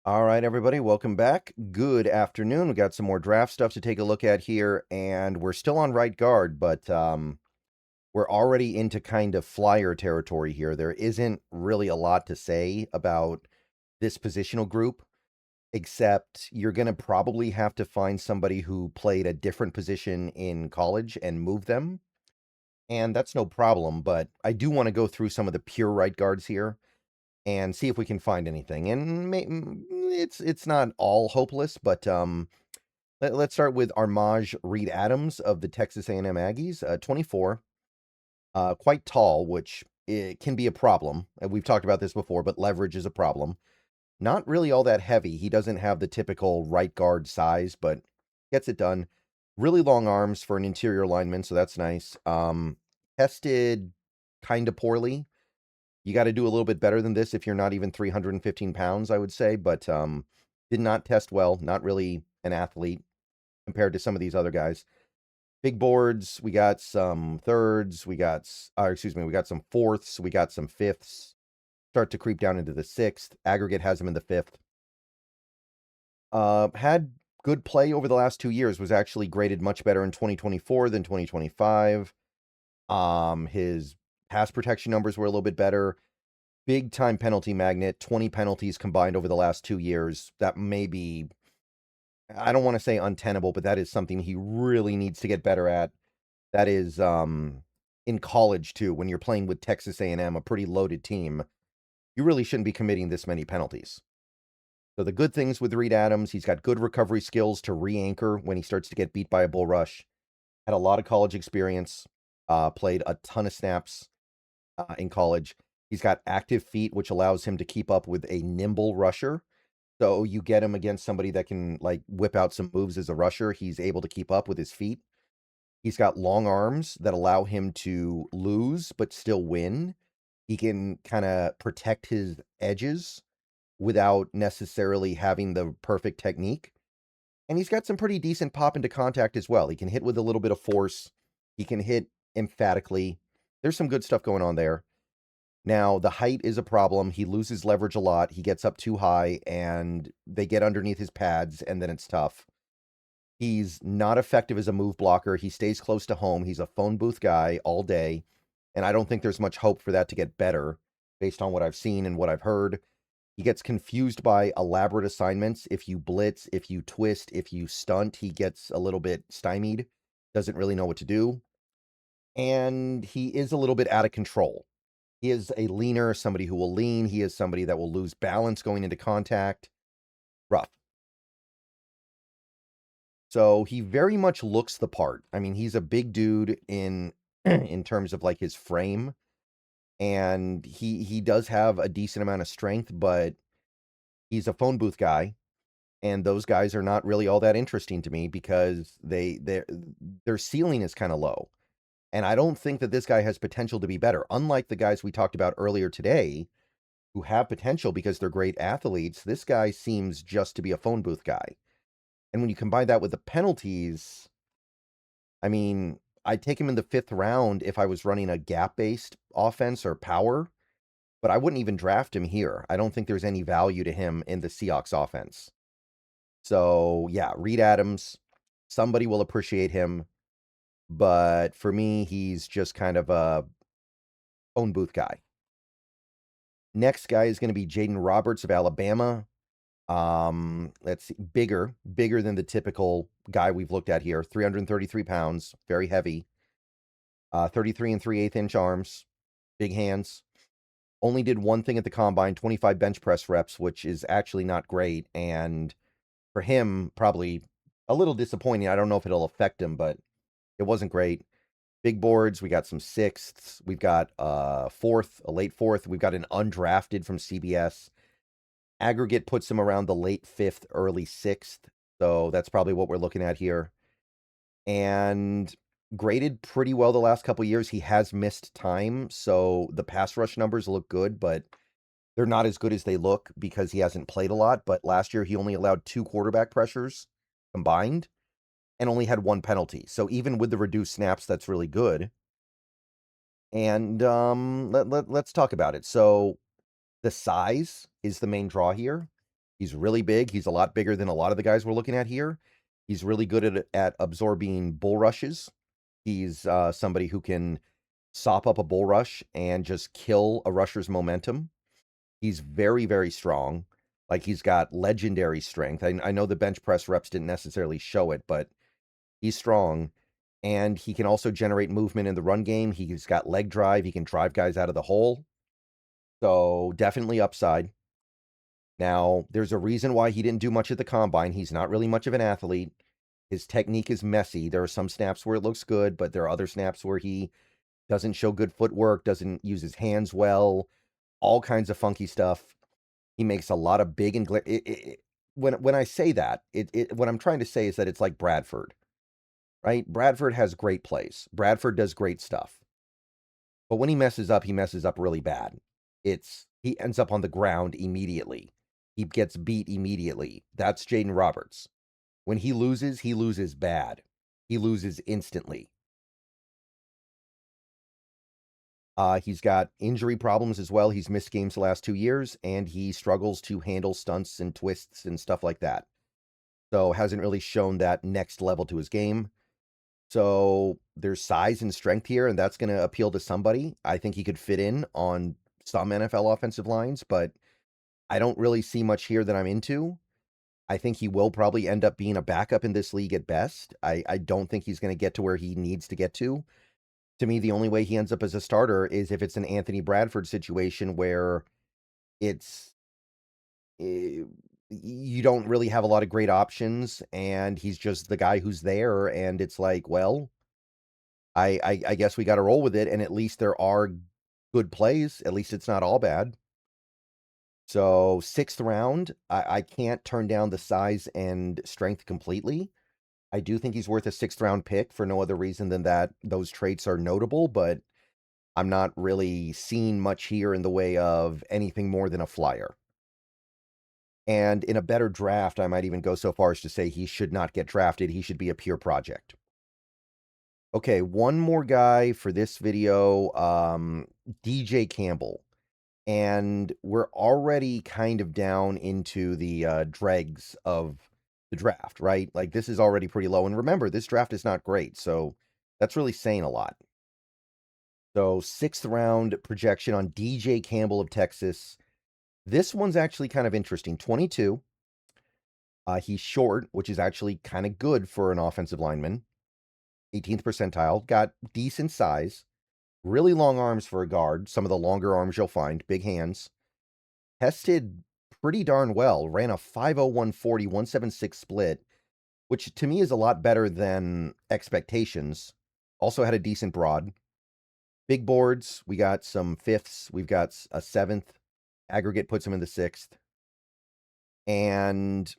All right, everybody, welcome back. Good afternoon. We got some more draft stuff to take a look at here, and we're still on right guard, but we're already into kind of flyer territory here. There isn't really a lot to say about this positional group, except you're going to probably have to find somebody who played a different position in college and move them, and that's no problem, but I do want to go through some of the pure right guards here and see if we can find anything. And it's not all hopeless, but let's start with Amaj ReedAdams of the Texas A&M Aggies, 24, quite tall, which it can be a problem. We've talked about this before, but leverage is a problem. Not really all that heavy. He doesn't have the typical right guard size, but gets it done. Really long arms for an interior lineman, so that's nice. Tested kind of poorly. You got to do a little bit better than this if you're not even 315 pounds, I would say, but did not test well. Not really an athlete compared to some of these other guys. Big boards, we got some thirds, we got some fourths, we got some fifths. Start to creep down into the sixth. Aggregate has him in the fifth. Had good play over the last 2 years, was actually graded much better in 2024 than 2025. His pass protection numbers were a little bit better. Big time penalty magnet, 20 penalties combined over the last 2 years. That may be, I don't want to say untenable, but that is something he really needs to get better at. That is in college too, when you're playing with Texas A&M, a pretty loaded team, you really shouldn't be committing this many penalties. So the good things with ReedAdams, he's got good recovery skills to re-anchor when he starts to get beat by a bull rush. Had a lot of college experience, played a ton of snaps in college. He's got active feet, which allows him to keep up with a nimble rusher. So you get him against somebody that can like whip out some moves as a rusher. He's able to keep up with his feet. He's got long arms that allow him to lose but still win. He can kind of protect his edges without necessarily having the perfect technique. And he's got some pretty decent pop into contact as well. He can hit with a little bit of force. He can hit emphatically. There's some good stuff going on there. Now, the height is a problem. He loses leverage a lot. He gets up too high, and they get underneath his pads, and then it's tough. He's not effective as a move blocker. He stays close to home. He's a phone booth guy all day, and I don't think there's much hope for that to get better based on what I've seen and what I've heard. He gets confused by elaborate assignments. If you blitz, if you twist, if you stunt, he gets a little bit stymied, doesn't really know what to do. And he is a little bit out of control. He is a leaner, somebody who will lean. He is somebody that will lose balance going into contact. Rough. So he very much looks the part. I mean, he's a big dude in in terms of like his frame, and he does have a decent amount of strength, but he's a phone booth guy, and those guys are not really all that interesting to me because their ceiling is kind of low. And I don't think that this guy has potential to be better. Unlike the guys we talked about earlier today, who have potential because they're great athletes, this guy seems just to be a phone booth guy. And when you combine that with the penalties, I mean, I'd take him in the fifth round if I was running a gap-based offense or power, but I wouldn't even draft him here. I don't think there's any value to him in the Seahawks offense. So, yeah, ReedAdams, somebody will appreciate him, but for me, he's just kind of a phone booth guy. Next guy is going to be Jaeden Roberts of Alabama. Let's see, bigger than the typical guy we've looked at here. 333 pounds, very heavy. 33 and 3/8 inch arms, big hands. Only did one thing at the combine, 25 bench press reps, which is actually not great. And for him, probably a little disappointing. I don't know if it'll affect him, but it wasn't great. Big boards, we got some sixths. We've got fourth, a late fourth. We've got an undrafted from CBS. Aggregate puts him around the late fifth, early sixth. So that's probably what we're looking at here. And graded pretty well the last couple years. He has missed time, so the pass rush numbers look good, but they're not as good as they look because he hasn't played a lot. But last year, he only allowed 2 quarterback pressures combined and only had 1 penalty. So even with the reduced snaps, that's really good. And let's talk about it. So the size is the main draw here. He's really big. He's a lot bigger than a lot of the guys we're looking at here. He's really good at absorbing bull rushes. He's somebody who can sop up a bull rush and just kill a rusher's momentum. He's very, very strong. Like, he's got legendary strength. I know the bench press reps didn't necessarily show it, but he's strong. And he can also generate movement in the run game. He's got leg drive. He can drive guys out of the hole. So definitely upside. Now, there's a reason why he didn't do much at the combine. He's not really much of an athlete. His technique is messy. There are some snaps where it looks good, but there are other snaps where he doesn't show good footwork, doesn't use his hands well, all kinds of funky stuff. He makes a lot of big and when I say that, what I'm trying to say is that it's like Bradford, right? Bradford has great plays. Bradford does great stuff. But when he messes up really bad. He ends up on the ground immediately. He gets beat immediately. That's Jaeden Roberts. When he loses bad. He loses instantly. He's got injury problems as well. He's missed games the last 2 years, and he struggles to handle stunts and twists and stuff like that. So hasn't really shown that next level to his game. So there's size and strength here, and that's going to appeal to somebody. I think he could fit in on some NFL offensive lines, but I don't really see much here that I'm into. I think he will probably end up being a backup in this league at best. I don't think he's going to get to where he needs to get to. To me, the only way he ends up as a starter is if it's an Anthony Bradford situation where it's you don't really have a lot of great options, and he's just the guy who's there, and it's like, well, I guess we got to roll with it, and at least there are good plays. At least it's not all bad. So 6th round, I can't turn down the size and strength completely. I do think he's worth a 6th round pick for no other reason than that those traits are notable, but I'm not really seeing much here in the way of anything more than a flyer. And in a better draft, I might even go so far as to say he should not get drafted. He should be a pure project. Okay, one more guy for this video, DJ Campbell. And we're already kind of down into the dregs of the draft, right? Like, this is already pretty low. And remember, this draft is not great, so that's really saying a lot. So 6th round projection on DJ Campbell of Texas. This one's actually kind of interesting. 22. He's short, which is actually kind of good for an offensive lineman. 18th percentile. Got decent size. Really long arms for a guard. Some of the longer arms you'll find. Big hands. Tested pretty darn well. Ran a 5.01 40, 176 split, which to me is a lot better than expectations. Also had a decent broad. Big boards. We got some 5ths. We've got a 7th. Aggregate puts him in the 6th. And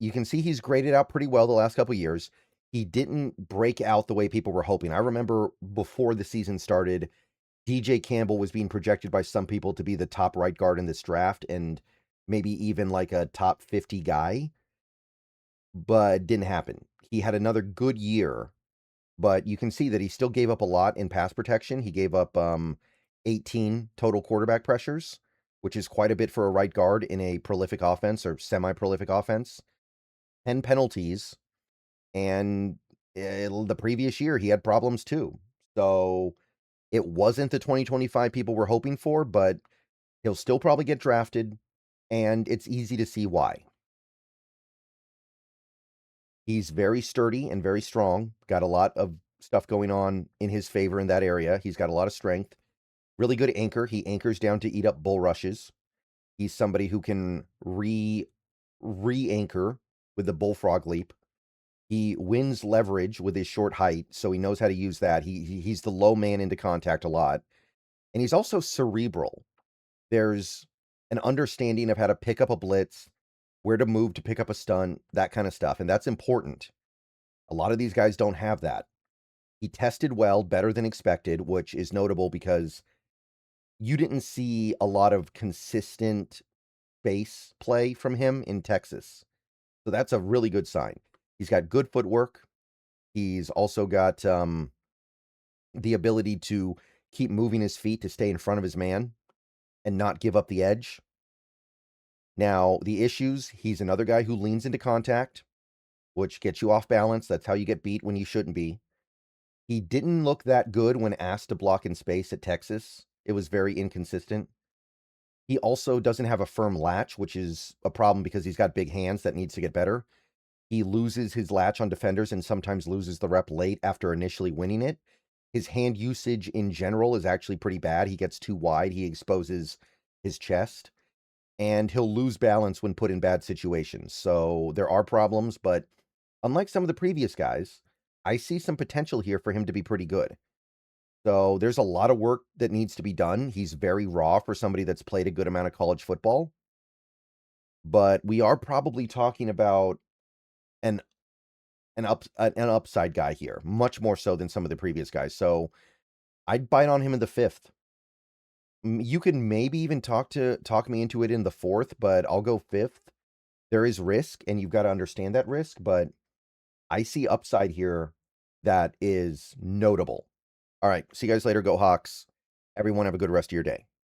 you can see he's graded out pretty well the last couple years. He didn't break out the way people were hoping. I remember before the season started, DJ Campbell was being projected by some people to be the top right guard in this draft and maybe even like a top 50 guy, but didn't happen. He had another good year, but you can see that he still gave up a lot in pass protection. He gave up 18 total quarterback pressures, which is quite a bit for a right guard in a prolific offense or semi-prolific offense. 10 penalties, and the previous year he had problems too. So it wasn't the 2025 people were hoping for, but he'll still probably get drafted, and it's easy to see why. He's very sturdy and very strong. Got a lot of stuff going on in his favor in that area. He's got a lot of strength. Really good anchor. He anchors down to eat up bull rushes. He's somebody who can re-anchor with the bullfrog leap. He wins leverage with his short height, so he knows how to use that. He's the low man into contact a lot. And he's also cerebral. There's an understanding of how to pick up a blitz, where to move to pick up a stunt, that kind of stuff. And that's important. A lot of these guys don't have that. He tested well, better than expected, which is notable because you didn't see a lot of consistent base play from him in Texas. So that's a really good sign. He's got good footwork. He's also got the ability to keep moving his feet to stay in front of his man and not give up the edge. Now, the issues, he's another guy who leans into contact, which gets you off balance. That's how you get beat when you shouldn't be. He didn't look that good when asked to block in space at Texas. It was very inconsistent. He also doesn't have a firm latch, which is a problem because he's got big hands that needs to get better. He loses his latch on defenders and sometimes loses the rep late after initially winning it. His hand usage in general is actually pretty bad. He gets too wide. He exposes his chest. And he'll lose balance when put in bad situations. So there are problems, but unlike some of the previous guys, I see some potential here for him to be pretty good. So there's a lot of work that needs to be done. He's very raw for somebody that's played a good amount of college football. But we are probably talking about an upside guy here, much more so than some of the previous guys. So I'd bite on him in the 5th. You can maybe even talk me into it in the 4th, but I'll go 5th. There is risk, and you've got to understand that risk, but I see upside here that is notable. All right, see you guys later. Go Hawks. Everyone have a good rest of your day.